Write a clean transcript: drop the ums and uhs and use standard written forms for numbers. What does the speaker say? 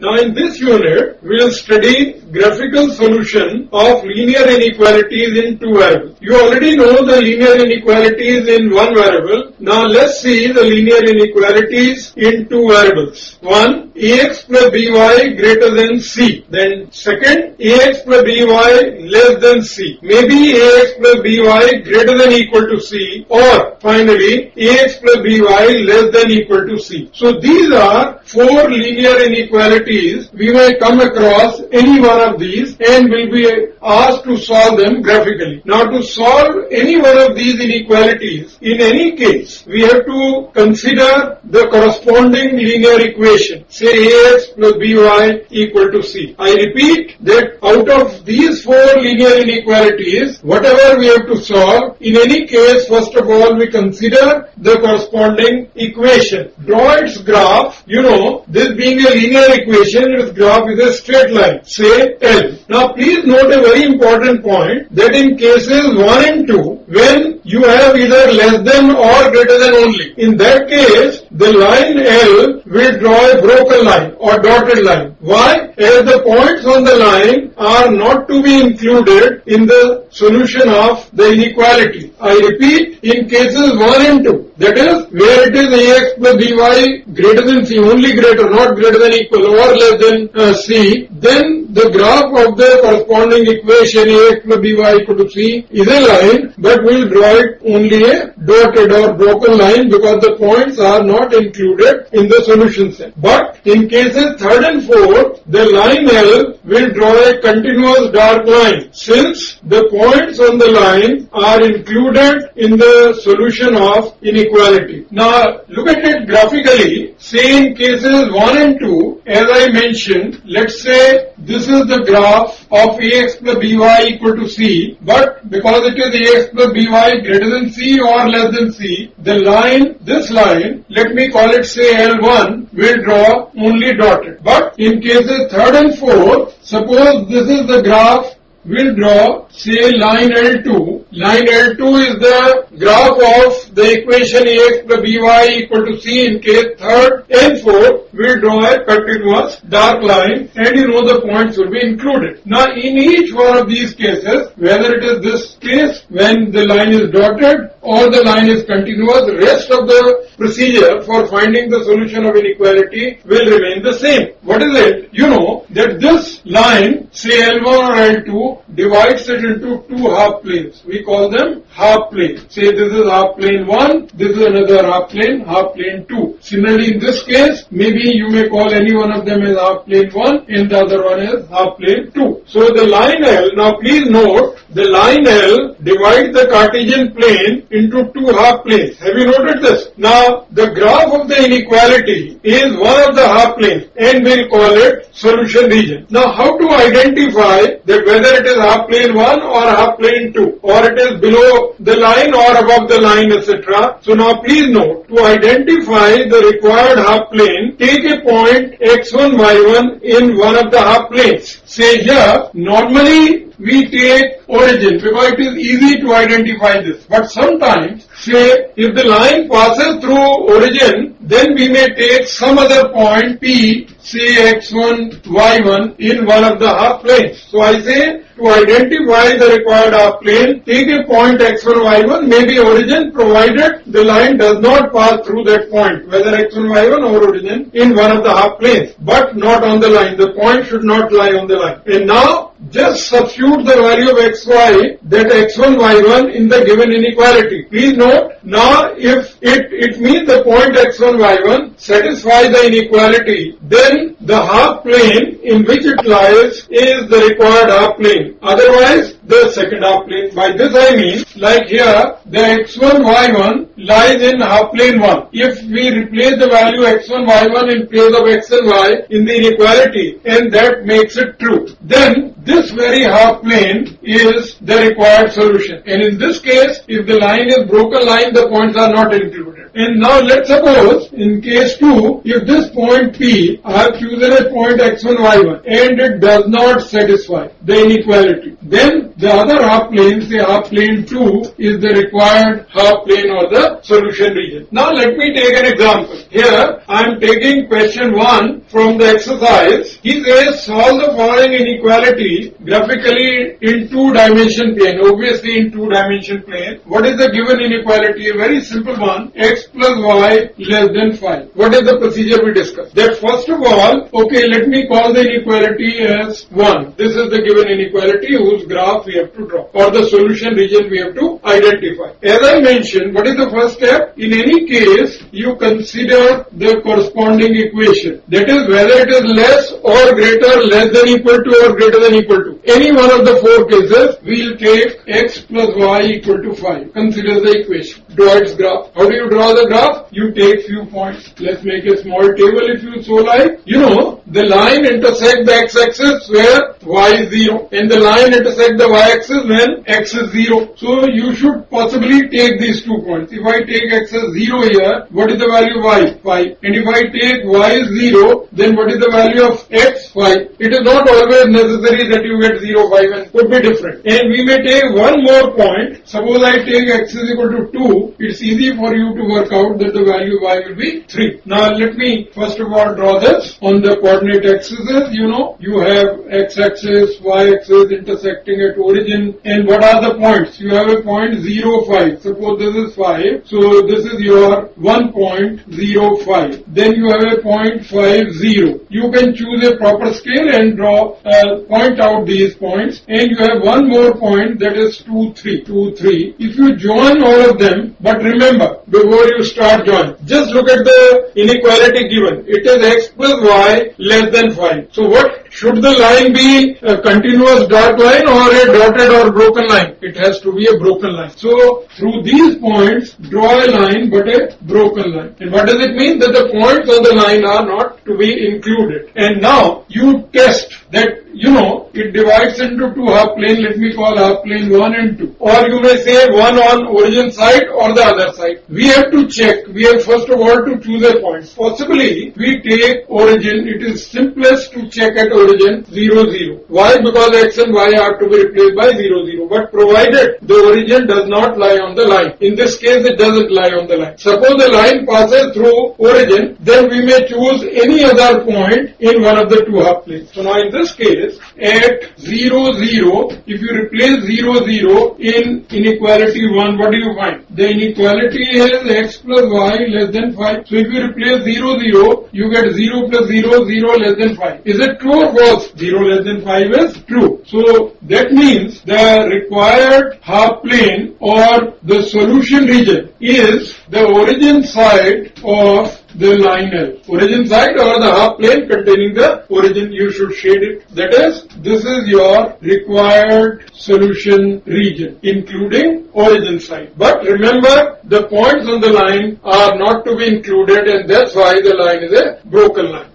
Now in this unit, we will study graphical solution of linear inequalities in two variables. You already know the linear inequalities in one variable. Now let's see the linear inequalities in two variables. One, ax plus by greater than c. Then second, ax plus by less than c. Maybe ax plus by greater than equal to c, or finally ax plus by less than equal to c. So these are four linear inequalities. We may come across any one of these and will be asked to solve them graphically. Now to solve any one of these inequalities, in any case, we have to consider the corresponding linear equation. Say ax plus by equal to c. I repeat that out of these four linear inequalities, whatever we have to solve, in any case, first of all, we consider the corresponding equation. Draw its graph. You know, this being a linear equation, its graph is a straight line, say L. Now please note a very important point that in cases 1 and 2, when you have either less than or greater than only, in that case, the line L will draw a broken line or dotted line. Why? As the points on the line are not to be included in the solution of the inequality. I repeat, in cases 1 and 2, that is, where it is ax plus by greater than c, only greater, not greater than equal or less than c, then the graph of the corresponding equation ax plus by equal to c is a line, but we will draw it only a dotted or broken line because the points are not included in the solution set. But in cases 3rd and 4th, the line L will draw a continuous dark line since the points on the line are included in the solution of inequality. Now look at it graphically. Say in cases 1 and 2, as I mentioned, let's say this is the graph of ax plus by equal to c, but because it is ax plus by greater than c or less than c, the line, this line, let me call it say L1, will draw only dotted. But in cases 3rd and 4th, suppose this is the graph, we'll draw say line L2. Line L2 is the graph of the equation ax plus by equal to c. In case 3rd and 4th, we'll draw a continuous dark line and you know the points will be included. Now in each one of these cases, whether it is this case when the line is dotted or the line is continuous, the rest of the procedure for finding the solution of inequality will remain the same. What is it? You know that this line, say L1 or L2, divides it into two half planes. We call them half planes. Say this is half plane 1, this is another half plane 2. Similarly in this case, maybe you may call any one of them as half plane 1 and the other one as half plane 2. So the line L, now please note, the line L divides the Cartesian plane into two half planes. Have you noted this? Now the graph of the inequality is one of the half planes and we'll call it solution region. Now how to identify that whether it is half plane 1 or half plane 2 or it is below the line or above the line, etc. So now please note, to identify the required half plane, take a point x1, y1 in one of the half planes. Say here, normally we take origin because it is easy to identify this. But sometimes, say, if the line passes through origin, then we may take some other point P, say x1, y1 in one of the half planes. So I say, to identify the required half plane, take a point x1, y1, maybe origin, provided the line does not pass through that point, whether x1, y1 or origin, in one of the half planes, but not on the line. The point should not lie on the line. And now, just substitute the value of xy, that x1, y1 in the given inequality. Please note, now if it means the point x1, y1 satisfy the inequality, then the half plane in which it lies is the required half plane. Otherwise, the second half plane. By this I mean, like here, the x1, y1 lies in half plane 1. If we replace the value x1, y1 in place of x and y in the inequality, and that makes it true, then this very half plane is the required solution. And in this case, if the line is broken line, the points are not included. included. And now let's suppose in case 2, if this point P, I have chosen a point x1, y1 and it does not satisfy the inequality, then the other half plane, say half plane 2, is the required half plane or the solution region. Now let me take an example. Here I am taking question 1 from the exercise. He says solve the following inequality graphically in 2-dimension plane. Obviously in 2-dimension plane. What is the given inequality? A very simple one. X plus y less than 5. What is the procedure we discussed? That first of all, okay, let me call the inequality as 1. This is the given inequality whose graph we have to draw or the solution region we have to identify. As I mentioned, what is the first step? In any case, you consider the corresponding equation. That is whether it is less or greater, less than equal to or greater than equal to. Any one of the 4 cases, we will take x plus y equal to 5. Consider the equation. Draw its graph. How do you draw the graph? You take few points. Let's make a small table if you so like. You know, the line intersects the x-axis where y is 0 and the line intersects the y-axis when x is 0. So you should possibly take these 2 points. If I take x as 0 here, what is the value of y? 5. And if I take y is 0, then what is the value of x? 5. It is not always necessary that you get 0, 5 and could be different. And we may take one more point. Suppose I take x is equal to 2. It's easy for you to work out that the value of y will be 3. Now let me first of all draw this on the coordinate axes. You know, you have x-axis, y-axis intersecting at origin. And what are the points? You have a point 0, 5. Suppose this is 5. So this is your 1.05. Then you have a point 5, 0. You can choose a proper scale and point out these points. And you have one more point that is 2, 3. 2, 3. If you join all of them, but remember, before you start join, just look at the inequality given. It is x plus y less than 5. So what should the line be? A continuous dark line or a dotted or broken line? It has to be a broken line. So through these points, draw a line but a broken line. And what does it mean? That the points on the line are not to be included. And now you test that, you know, it divides into 2 half plane. Let me call half plane 1 and 2. Or you may say one on origin side or the other side. We have to check. We have first of all to choose a point. Possibly we take origin. It is simplest to check at origin 0, 0. Why? Because x and y are to be replaced by 0, 0. But provided the origin does not lie on the line. In this case it doesn't lie on the line. Suppose the line passes through origin, then we may choose any other point in one of the 2 half planes. So now in this case, at 0, 0, if you replace 0, 0 in inequality 1, what do you find? The inequality is x plus y less than 5. So if you replace 0, 0, you get 0 plus 0, 0 less than 5. Is it true or false? 0 less than 5 is true. So that means the required half plane or the solution region is the origin side of the line L. Origin side or the half plane containing the origin, you should shade it. That is, this is your required solution region, including origin side. But remember, the points on the line are not to be included, and that's why the line is a broken line.